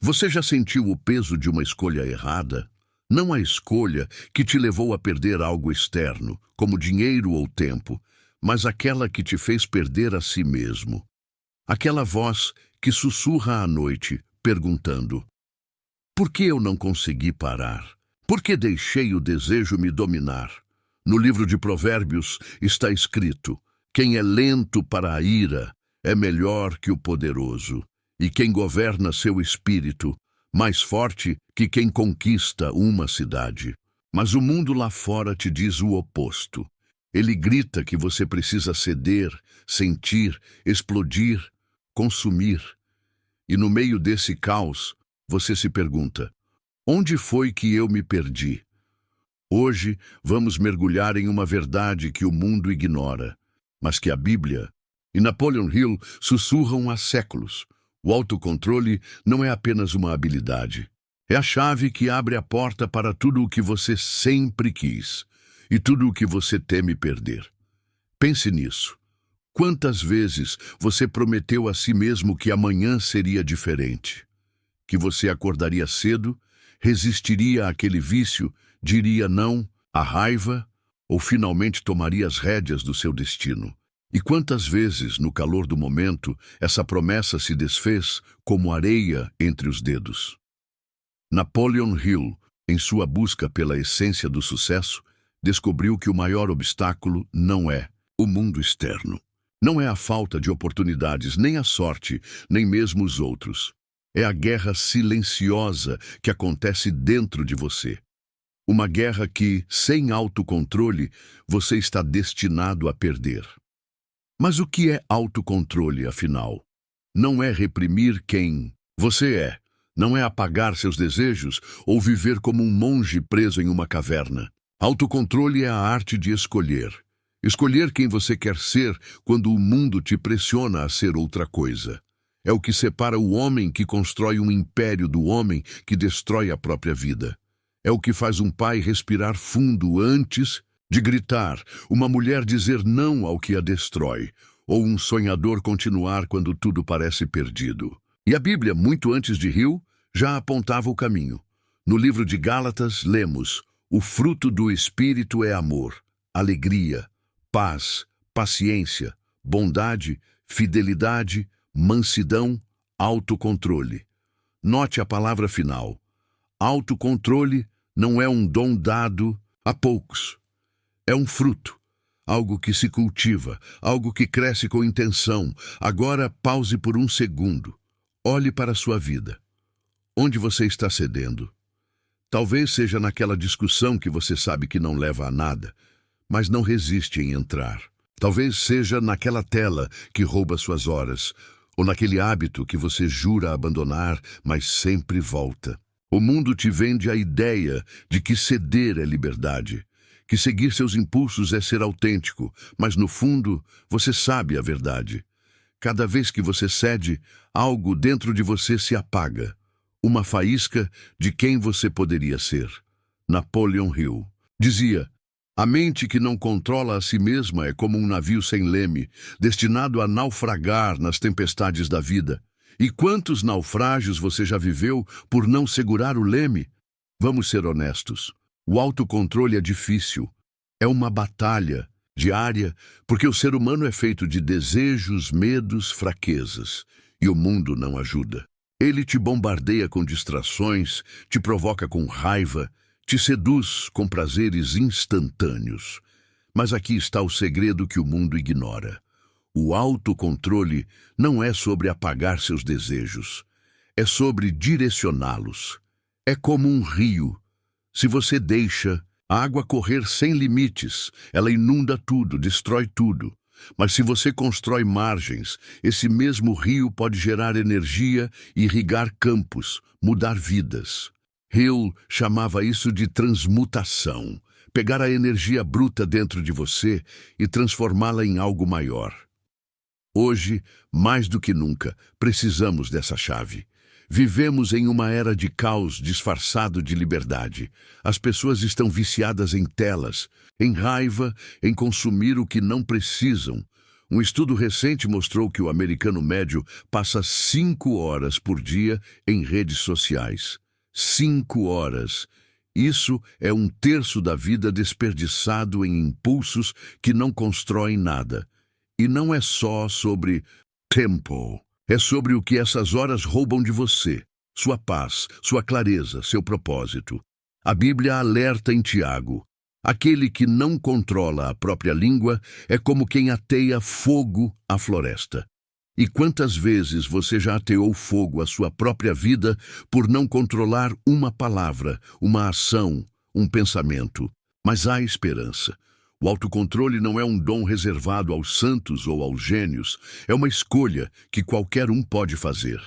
Você já sentiu o peso de uma escolha errada? Não a escolha que te levou a perder algo externo, como dinheiro ou tempo, mas aquela que te fez perder a si mesmo. Aquela voz que sussurra à noite, perguntando: por que eu não consegui parar? Por que deixei o desejo me dominar? No livro de Provérbios está escrito: quem é lento para a ira é melhor que o poderoso, e quem governa seu espírito, mais forte que quem conquista uma cidade. Mas o mundo lá fora te diz o oposto. Ele grita que você precisa ceder, sentir, explodir, consumir. E no meio desse caos, você se pergunta: onde foi que eu me perdi? Hoje vamos mergulhar em uma verdade que o mundo ignora, mas que a Bíblia e Napoleon Hill sussurram há séculos. O autocontrole não é apenas uma habilidade. É a chave que abre a porta para tudo o que você sempre quis e tudo o que você teme perder. Pense nisso. Quantas vezes você prometeu a si mesmo que amanhã seria diferente? Que você acordaria cedo, resistiria àquele vício, diria não à raiva ou finalmente tomaria as rédeas do seu destino? E quantas vezes, no calor do momento, essa promessa se desfez como areia entre os dedos? Napoleon Hill, em sua busca pela essência do sucesso, descobriu que o maior obstáculo não é o mundo externo. Não é a falta de oportunidades, nem a sorte, nem mesmo os outros. É a guerra silenciosa que acontece dentro de você. Uma guerra que, sem autocontrole, você está destinado a perder. Mas o que é autocontrole, afinal? Não é reprimir quem você é. Não é apagar seus desejos ou viver como um monge preso em uma caverna. Autocontrole é a arte de escolher. Escolher quem você quer ser quando o mundo te pressiona a ser outra coisa. É o que separa o homem que constrói um império do homem que destrói a própria vida. É o que faz um pai respirar fundo antes de gritar, uma mulher dizer não ao que a destrói, ou um sonhador continuar quando tudo parece perdido. E a Bíblia, muito antes de Hill, já apontava o caminho. No livro de Gálatas, lemos: o fruto do Espírito é amor, alegria, paz, paciência, bondade, fidelidade, mansidão, autocontrole. Note a palavra final. Autocontrole não é um dom dado a poucos. É um fruto, algo que se cultiva, algo que cresce com intenção. Agora pause por um segundo. Olhe para a sua vida. Onde você está cedendo? Talvez seja naquela discussão que você sabe que não leva a nada, mas não resiste em entrar. Talvez seja naquela tela que rouba suas horas, ou naquele hábito que você jura abandonar, mas sempre volta. O mundo te vende a ideia de que ceder é liberdade, que seguir seus impulsos é ser autêntico, mas no fundo você sabe a verdade. Cada vez que você cede, algo dentro de você se apaga. Uma faísca de quem você poderia ser. Napoleon Hill dizia: a mente que não controla a si mesma é como um navio sem leme, destinado a naufragar nas tempestades da vida. E quantos naufrágios você já viveu por não segurar o leme? Vamos ser honestos. O autocontrole é difícil. É uma batalha diária, porque o ser humano é feito de desejos, medos, fraquezas. E o mundo não ajuda. Ele te bombardeia com distrações, te provoca com raiva, te seduz com prazeres instantâneos. Mas aqui está o segredo que o mundo ignora. O autocontrole não é sobre apagar seus desejos, é sobre direcioná-los. É como um rio. Se você deixa a água correr sem limites, ela inunda tudo, destrói tudo. Mas se você constrói margens, esse mesmo rio pode gerar energia, irrigar campos, mudar vidas. Hill chamava isso de transmutação, pegar a energia bruta dentro de você e transformá-la em algo maior. Hoje, mais do que nunca, precisamos dessa chave. Vivemos em uma era de caos disfarçado de liberdade. As pessoas estão viciadas em telas, em raiva, em consumir o que não precisam. Um estudo recente mostrou que o americano médio passa 5 horas por dia em redes sociais. 5 horas. Isso é 1/3 da vida desperdiçado em impulsos que não constroem nada. E não é só sobre tempo. É sobre o que essas horas roubam de você, sua paz, sua clareza, seu propósito. A Bíblia alerta em Tiago: aquele que não controla a própria língua é como quem ateia fogo à floresta. E quantas vezes você já ateou fogo à sua própria vida por não controlar uma palavra, uma ação, um pensamento? Mas há esperança. O autocontrole não é um dom reservado aos santos ou aos gênios, é uma escolha que qualquer um pode fazer.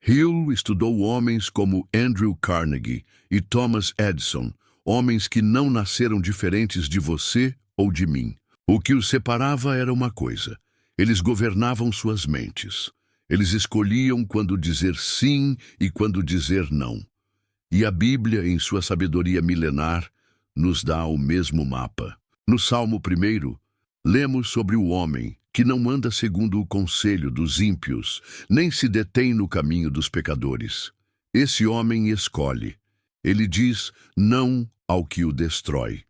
Hill estudou homens como Andrew Carnegie e Thomas Edison, homens que não nasceram diferentes de você ou de mim. O que os separava era uma coisa: eles governavam suas mentes. Eles escolhiam quando dizer sim e quando dizer não. E a Bíblia, em sua sabedoria milenar, nos dá o mesmo mapa. No Salmo 1, lemos sobre o homem que não anda segundo o conselho dos ímpios, nem se detém no caminho dos pecadores. Esse homem escolhe. Ele diz não ao que o destrói.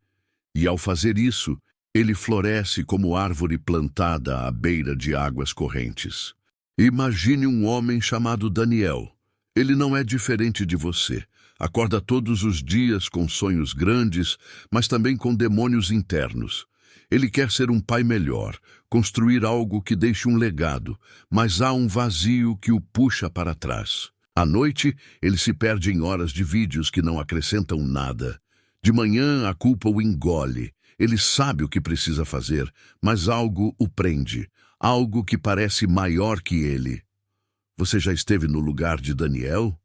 E ao fazer isso, ele floresce como árvore plantada à beira de águas correntes. Imagine um homem chamado Daniel. Ele não é diferente de você. Acorda todos os dias com sonhos grandes, mas também com demônios internos. Ele quer ser um pai melhor, construir algo que deixe um legado, mas há um vazio que o puxa para trás. À noite, ele se perde em horas de vídeos que não acrescentam nada. De manhã, a culpa o engole. Ele sabe o que precisa fazer, mas algo o prende, algo que parece maior que ele. Você já esteve no lugar de Daniel?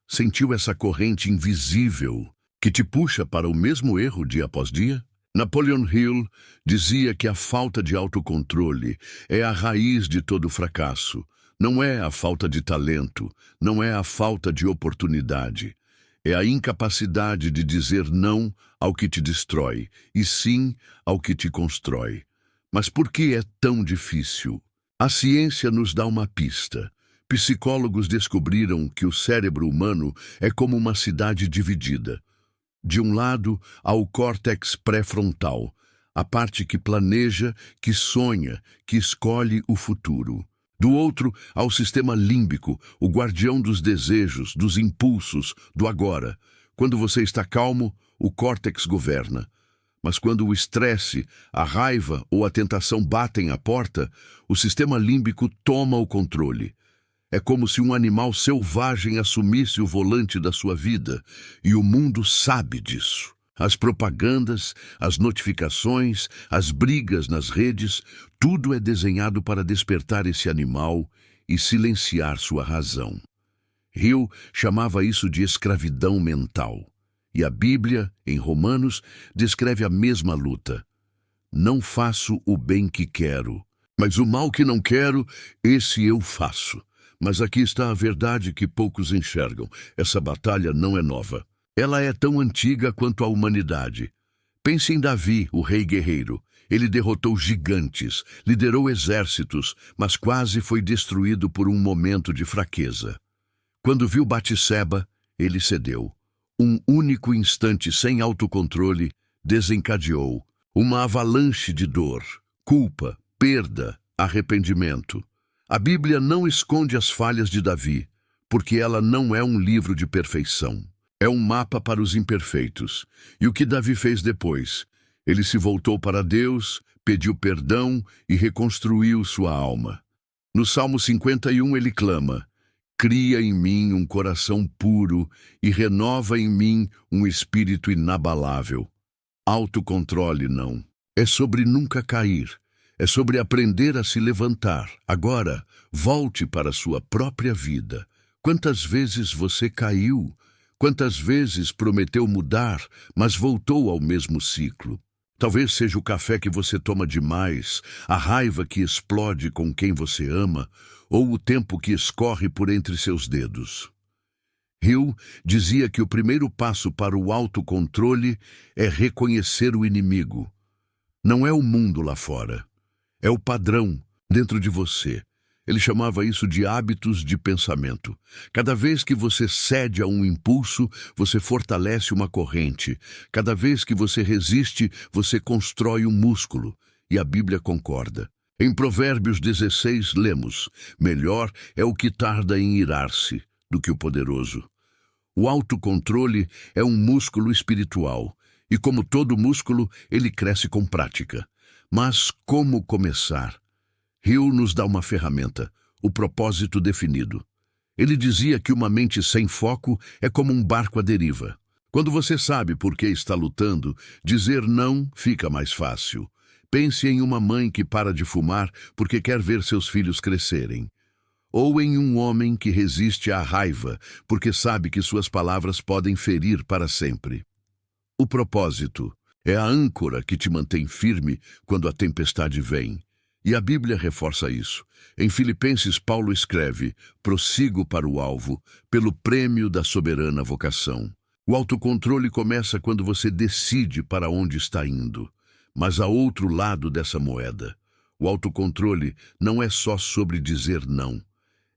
Sentiu essa corrente invisível que te puxa para o mesmo erro dia após dia? Napoleon Hill dizia que a falta de autocontrole é a raiz de todo fracasso. Não é a falta de talento, não é a falta de oportunidade. É a incapacidade de dizer não ao que te destrói, e sim ao que te constrói. Mas por que é tão difícil? A ciência nos dá uma pista. Psicólogos descobriram que o cérebro humano é como uma cidade dividida. De um lado, há o córtex pré-frontal, a parte que planeja, que sonha, que escolhe o futuro. Do outro, há o sistema límbico, o guardião dos desejos, dos impulsos, do agora. Quando você está calmo, o córtex governa. Mas quando o estresse, a raiva ou a tentação batem à porta, o sistema límbico toma o controle. É como se um animal selvagem assumisse o volante da sua vida, e o mundo sabe disso. As propagandas, as notificações, as brigas nas redes, tudo é desenhado para despertar esse animal e silenciar sua razão. Hill chamava isso de escravidão mental. E a Bíblia, em Romanos, descreve a mesma luta. Não faço o bem que quero, mas o mal que não quero, esse eu faço. Mas aqui está a verdade que poucos enxergam. Essa batalha não é nova. Ela é tão antiga quanto a humanidade. Pense em Davi, o rei guerreiro. Ele derrotou gigantes, liderou exércitos, mas quase foi destruído por um momento de fraqueza. Quando viu Batseba, ele cedeu. Um único instante sem autocontrole desencadeou uma avalanche de dor, culpa, perda, arrependimento. A Bíblia não esconde as falhas de Davi, porque ela não é um livro de perfeição. É um mapa para os imperfeitos. E o que Davi fez depois? Ele se voltou para Deus, pediu perdão e reconstruiu sua alma. No Salmo 51 ele clama: cria em mim um coração puro e renova em mim um espírito inabalável. Autocontrole não. É sobre nunca cair. É sobre aprender a se levantar. Agora, volte para a sua própria vida. Quantas vezes você caiu? Quantas vezes prometeu mudar, mas voltou ao mesmo ciclo? Talvez seja o café que você toma demais, a raiva que explode com quem você ama, ou o tempo que escorre por entre seus dedos. Hill dizia que o primeiro passo para o autocontrole é reconhecer o inimigo. Não é o mundo lá fora. É o padrão dentro de você. Ele chamava isso de hábitos de pensamento. Cada vez que você cede a um impulso, você fortalece uma corrente. Cada vez que você resiste, você constrói um músculo. E a Bíblia concorda. Em Provérbios 16, lemos: melhor é o que tarda em irar-se do que o poderoso. O autocontrole é um músculo espiritual. E como todo músculo, ele cresce com prática. Mas como começar? Hill nos dá uma ferramenta, o propósito definido. Ele dizia que uma mente sem foco é como um barco à deriva. Quando você sabe por que está lutando, dizer não fica mais fácil. Pense em uma mãe que para de fumar porque quer ver seus filhos crescerem. Ou em um homem que resiste à raiva porque sabe que suas palavras podem ferir para sempre. O propósito é a âncora que te mantém firme quando a tempestade vem. E a Bíblia reforça isso. Em Filipenses, Paulo escreve: prossigo para o alvo, pelo prêmio da soberana vocação. O autocontrole começa quando você decide para onde está indo. Mas há outro lado dessa moeda. O autocontrole não é só sobre dizer não.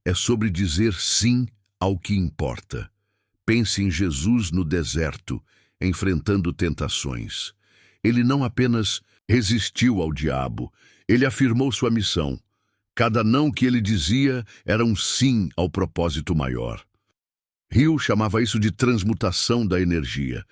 É sobre dizer sim ao que importa. Pense em Jesus no deserto, enfrentando tentações. Ele não apenas resistiu ao diabo, ele afirmou sua missão. Cada não que ele dizia era um sim ao propósito maior. Hill chamava isso de transmutação da energia.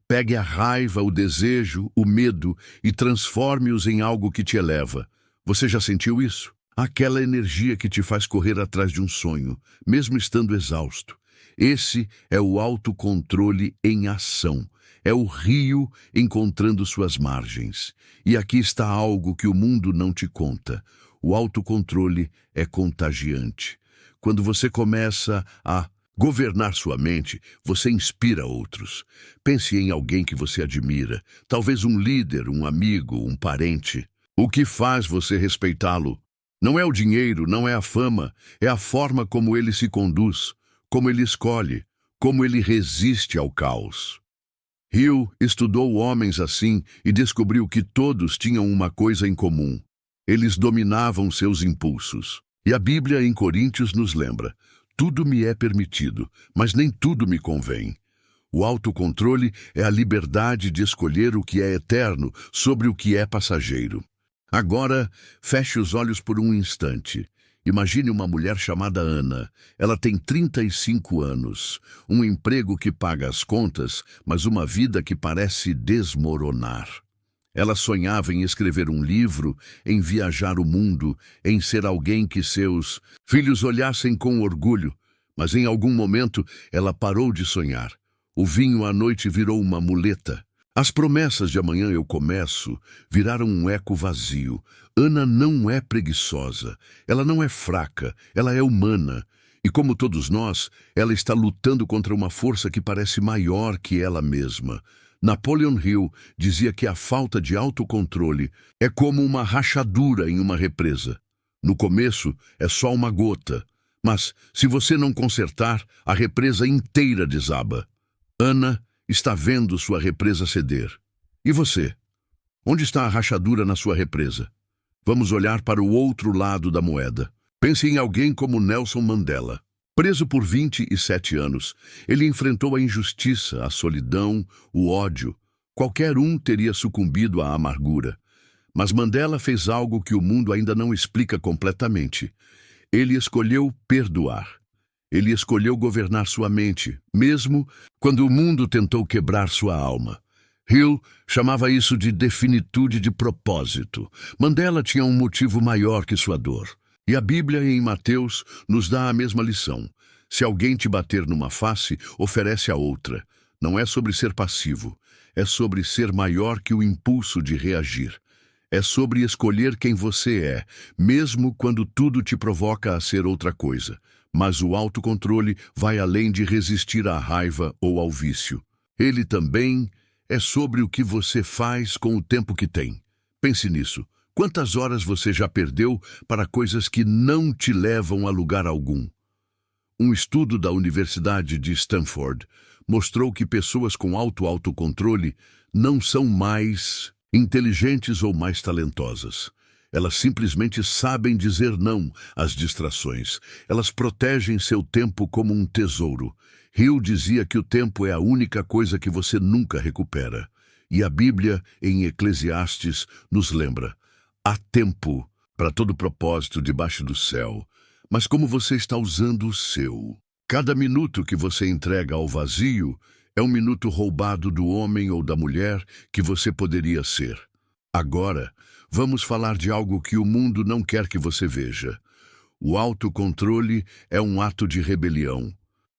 Pegue a raiva, o desejo, o medo e transforme-os em algo que te eleva. Você já sentiu isso? Aquela energia que te faz correr atrás de um sonho, mesmo estando exausto. Esse é o autocontrole em ação. É o rio encontrando suas margens. E aqui está algo que o mundo não te conta. O autocontrole é contagiante. Quando você começa a governar sua mente, você inspira outros. Pense em alguém que você admira, talvez um líder, um amigo, um parente. O que faz você respeitá-lo? Não é o dinheiro, não é a fama, é a forma como ele se conduz, como ele escolhe, como ele resiste ao caos. Hill estudou homens assim e descobriu que todos tinham uma coisa em comum. Eles dominavam seus impulsos. E a Bíblia em Coríntios nos lembra: tudo me é permitido, mas nem tudo me convém. O autocontrole é a liberdade de escolher o que é eterno sobre o que é passageiro. Agora, feche os olhos por um instante. Imagine uma mulher chamada Ana. Ela tem 35 anos, um emprego que paga as contas, mas uma vida que parece desmoronar. Ela sonhava em escrever um livro, em viajar o mundo, em ser alguém que seus filhos olhassem com orgulho, mas em algum momento ela parou de sonhar. O vinho à noite virou uma muleta. As promessas de amanhã eu começo viraram um eco vazio. Ana não é preguiçosa, ela não é fraca, ela é humana. E como todos nós, ela está lutando contra uma força que parece maior que ela mesma. Napoleon Hill dizia que a falta de autocontrole é como uma rachadura em uma represa. No começo é só uma gota, mas se você não consertar, a represa inteira desaba. Ana está vendo sua represa ceder. E você? Onde está a rachadura na sua represa? Vamos olhar para o outro lado da moeda. Pense em alguém como Nelson Mandela. Preso por 27 anos, ele enfrentou a injustiça, a solidão, o ódio. Qualquer um teria sucumbido à amargura. Mas Mandela fez algo que o mundo ainda não explica completamente. Ele escolheu perdoar. Ele escolheu governar sua mente, mesmo quando o mundo tentou quebrar sua alma. Hill chamava isso de definitude de propósito. Mandela tinha um motivo maior que sua dor. E a Bíblia, em Mateus, nos dá a mesma lição. Se alguém te bater numa face, oferece a outra. Não é sobre ser passivo. É sobre ser maior que o impulso de reagir. É sobre escolher quem você é, mesmo quando tudo te provoca a ser outra coisa. Mas o autocontrole vai além de resistir à raiva ou ao vício. Ele também é sobre o que você faz com o tempo que tem. Pense nisso. Quantas horas você já perdeu para coisas que não te levam a lugar algum? Um estudo da Universidade de Stanford mostrou que pessoas com alto autocontrole não são mais inteligentes ou mais talentosas. Elas simplesmente sabem dizer não às distrações. Elas protegem seu tempo como um tesouro. Hill dizia que o tempo é a única coisa que você nunca recupera. E a Bíblia, em Eclesiastes, nos lembra: há tempo para todo propósito debaixo do céu. Mas como você está usando o seu? Cada minuto que você entrega ao vazio é um minuto roubado do homem ou da mulher que você poderia ser. Agora, vamos falar de algo que o mundo não quer que você veja. O autocontrole é um ato de rebelião.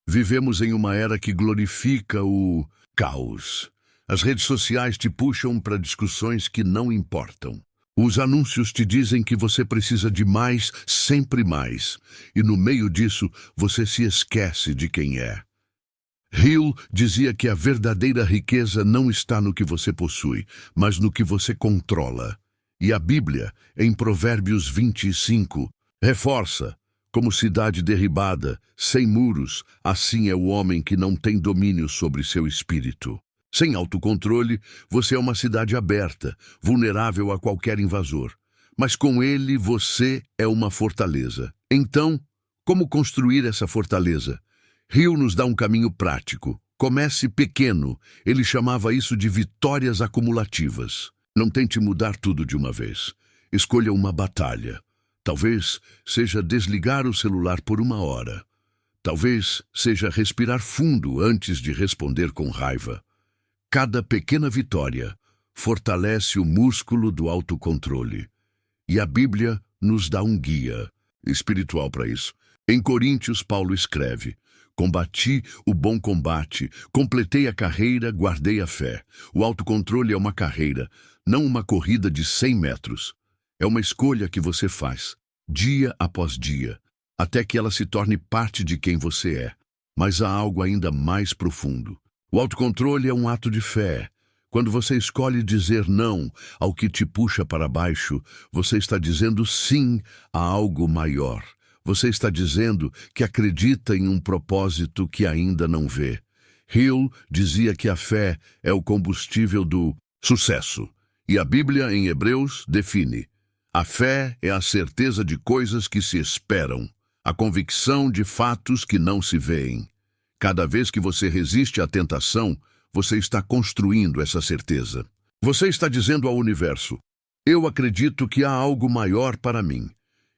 Vivemos em uma era que glorifica o caos. As redes sociais te puxam para discussões que não importam. Os anúncios te dizem que você precisa de mais, sempre mais. E no meio disso, você se esquece de quem é. Hill dizia que a verdadeira riqueza não está no que você possui, mas no que você controla. E a Bíblia, em Provérbios 25, reforça: como cidade derribada, sem muros, assim é o homem que não tem domínio sobre seu espírito. Sem autocontrole, você é uma cidade aberta, vulnerável a qualquer invasor. Mas com ele, você é uma fortaleza. Então, como construir essa fortaleza? Hill nos dá um caminho prático. Comece pequeno. Ele chamava isso de vitórias acumulativas. Não tente mudar tudo de uma vez. Escolha uma batalha. Talvez seja desligar o celular por 1 hora. Talvez seja respirar fundo antes de responder com raiva. Cada pequena vitória fortalece o músculo do autocontrole. E a Bíblia nos dá um guia espiritual para isso. Em Coríntios, Paulo escreve: combati o bom combate, completei a carreira, guardei a fé. O autocontrole é uma carreira, não uma corrida de 100 metros. É uma escolha que você faz, dia após dia, até que ela se torne parte de quem você é. Mas há algo ainda mais profundo. O autocontrole é um ato de fé. Quando você escolhe dizer não ao que te puxa para baixo, você está dizendo sim a algo maior. Você está dizendo que acredita em um propósito que ainda não vê. Hill dizia que a fé é o combustível do sucesso. E a Bíblia, em Hebreus, define: a fé é a certeza de coisas que se esperam, a convicção de fatos que não se veem. Cada vez que você resiste à tentação, você está construindo essa certeza. Você está dizendo ao universo: eu acredito que há algo maior para mim.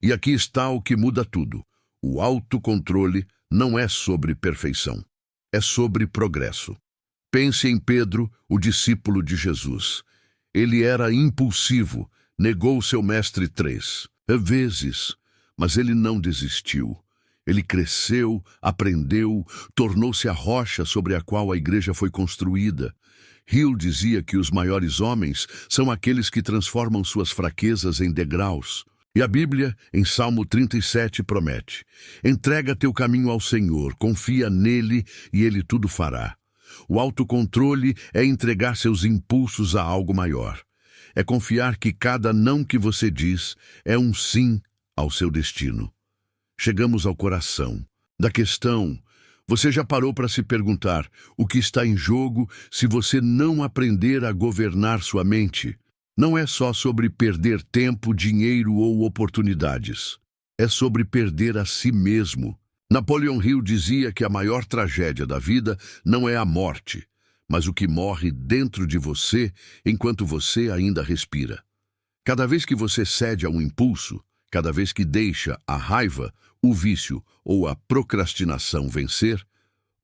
E aqui está o que muda tudo. O autocontrole não é sobre perfeição, é sobre progresso. Pense em Pedro, o discípulo de Jesus. Ele era impulsivo, negou seu mestre 3 vezes, mas ele não desistiu. Ele cresceu, aprendeu, tornou-se a rocha sobre a qual a igreja foi construída. Hill dizia que os maiores homens são aqueles que transformam suas fraquezas em degraus. E a Bíblia, em Salmo 37, promete: entrega teu caminho ao Senhor, confia nele e ele tudo fará. O autocontrole é entregar seus impulsos a algo maior. É confiar que cada não que você diz é um sim ao seu destino. Chegamos ao coração da questão. Você já parou para se perguntar o que está em jogo se você não aprender a governar sua mente? Não é só sobre perder tempo, dinheiro ou oportunidades. É sobre perder a si mesmo. Napoleon Hill dizia que a maior tragédia da vida não é a morte, mas o que morre dentro de você enquanto você ainda respira. Cada vez que você cede a um impulso, cada vez que deixa a raiva, o vício ou a procrastinação vencer,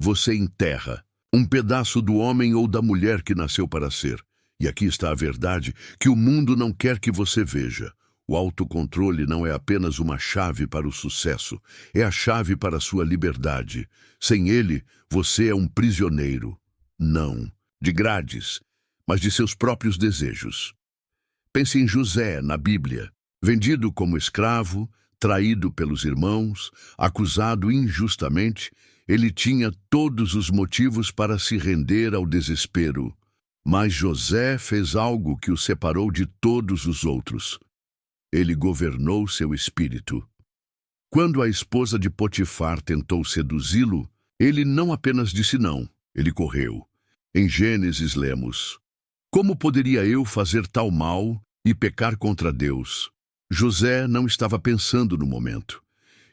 você enterra um pedaço do homem ou da mulher que nasceu para ser. E aqui está a verdade que o mundo não quer que você veja. O autocontrole não é apenas uma chave para o sucesso, é a chave para a sua liberdade. Sem ele, você é um prisioneiro. Não de grades, mas de seus próprios desejos. Pense em José, na Bíblia. Vendido como escravo, traído pelos irmãos, acusado injustamente, ele tinha todos os motivos para se render ao desespero. Mas José fez algo que o separou de todos os outros. Ele governou seu espírito. Quando a esposa de Potifar tentou seduzi-lo, ele não apenas disse não, ele correu. Em Gênesis lemos: como poderia eu fazer tal mal e pecar contra Deus? José não estava pensando no momento.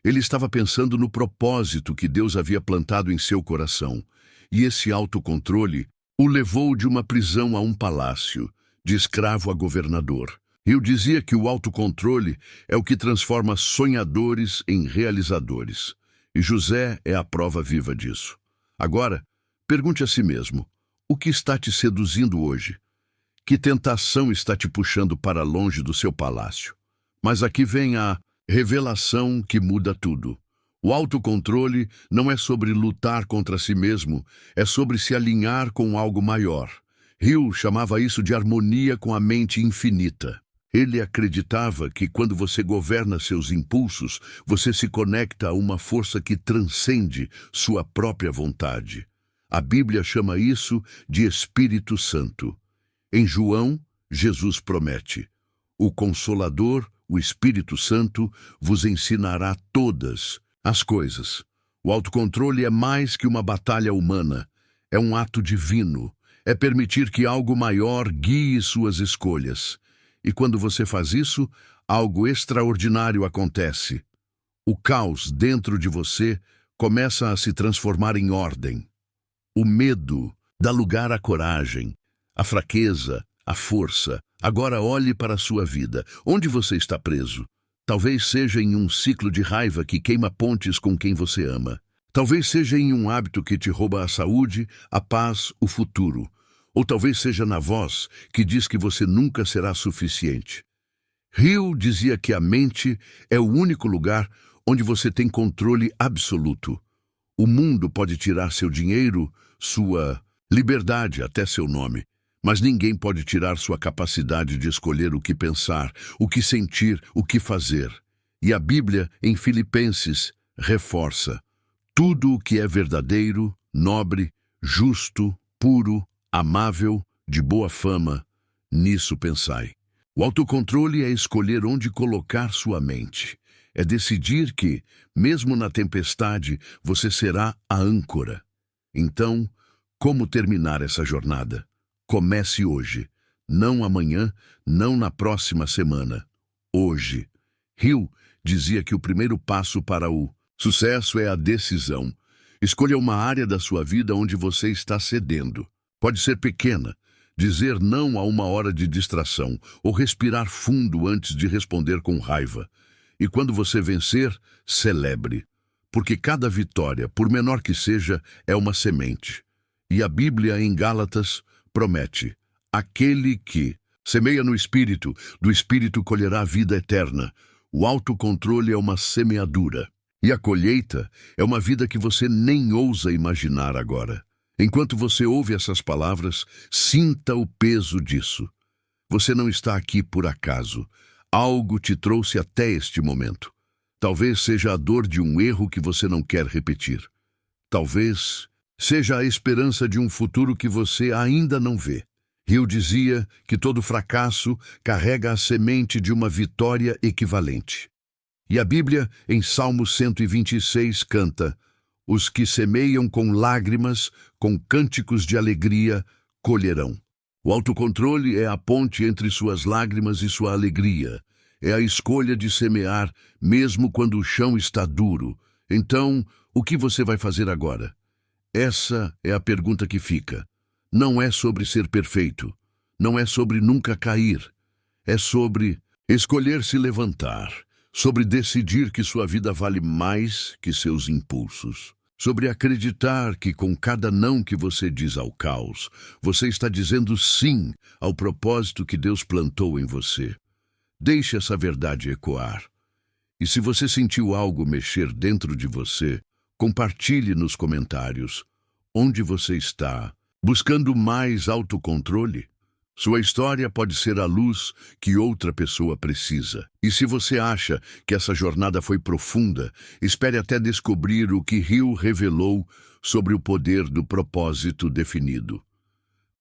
Ele estava pensando no propósito que Deus havia plantado em seu coração. E esse autocontrole o levou de uma prisão a um palácio, de escravo a governador. Eu dizia que o autocontrole é o que transforma sonhadores em realizadores. E José é a prova viva disso. Agora, pergunte a si mesmo, o que está te seduzindo hoje? Que tentação está te puxando para longe do seu palácio? Mas aqui vem a revelação que muda tudo. O autocontrole não é sobre lutar contra si mesmo, é sobre se alinhar com algo maior. Hill chamava isso de harmonia com a mente infinita. Ele acreditava que quando você governa seus impulsos, você se conecta a uma força que transcende sua própria vontade. A Bíblia chama isso de Espírito Santo. Em João, Jesus promete: o Consolador, o Espírito Santo, vos ensinará todas as coisas. O autocontrole é mais que uma batalha humana. É um ato divino. É permitir que algo maior guie suas escolhas. E quando você faz isso, algo extraordinário acontece. O caos dentro de você começa a se transformar em ordem. O medo dá lugar à coragem, à fraqueza, à força. Agora olhe para a sua vida. Onde você está preso? Talvez seja em um ciclo de raiva que queima pontes com quem você ama. Talvez seja em um hábito que te rouba a saúde, a paz, o futuro. Ou talvez seja na voz que diz que você nunca será suficiente. Hill dizia que a mente é o único lugar onde você tem controle absoluto. O mundo pode tirar seu dinheiro, sua liberdade, até seu nome. Mas ninguém pode tirar sua capacidade de escolher o que pensar, o que sentir, o que fazer. E a Bíblia, em Filipenses, reforça: tudo o que é verdadeiro, nobre, justo, puro, amável, de boa fama, nisso pensai. O autocontrole é escolher onde colocar sua mente. É decidir que, mesmo na tempestade, você será a âncora. Então, como terminar essa jornada? Comece hoje, não amanhã, não na próxima semana. Hoje. Hill dizia que o primeiro passo para o sucesso é a decisão. Escolha uma área da sua vida onde você está cedendo. Pode ser pequena, dizer não a uma hora de distração, ou respirar fundo antes de responder com raiva. E quando você vencer, celebre. Porque cada vitória, por menor que seja, é uma semente. E a Bíblia, em Gálatas, promete: aquele que semeia no Espírito, do Espírito colherá a vida eterna. O autocontrole é uma semeadura. E a colheita é uma vida que você nem ousa imaginar agora. Enquanto você ouve essas palavras, sinta o peso disso. Você não está aqui por acaso. Algo te trouxe até este momento. Talvez seja a dor de um erro que você não quer repetir. Talvez seja a esperança de um futuro que você ainda não vê. Hill dizia que todo fracasso carrega a semente de uma vitória equivalente. E a Bíblia, em Salmo 126, canta: os que semeiam com lágrimas, com cânticos de alegria, colherão. O autocontrole é a ponte entre suas lágrimas e sua alegria. É a escolha de semear, mesmo quando o chão está duro. Então, o que você vai fazer agora? Essa é a pergunta que fica. Não é sobre ser perfeito. Não é sobre nunca cair. É sobre escolher se levantar. Sobre decidir que sua vida vale mais que seus impulsos. Sobre acreditar que com cada não que você diz ao caos, você está dizendo sim ao propósito que Deus plantou em você. Deixe essa verdade ecoar. E se você sentiu algo mexer dentro de você, compartilhe nos comentários. Onde você está? Buscando mais autocontrole? Sua história pode ser a luz que outra pessoa precisa. E se você acha que essa jornada foi profunda, espere até descobrir o que Hill revelou sobre o poder do propósito definido.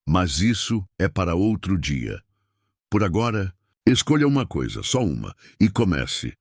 Mas isso é para outro dia. Por agora, escolha uma coisa, só uma, e comece.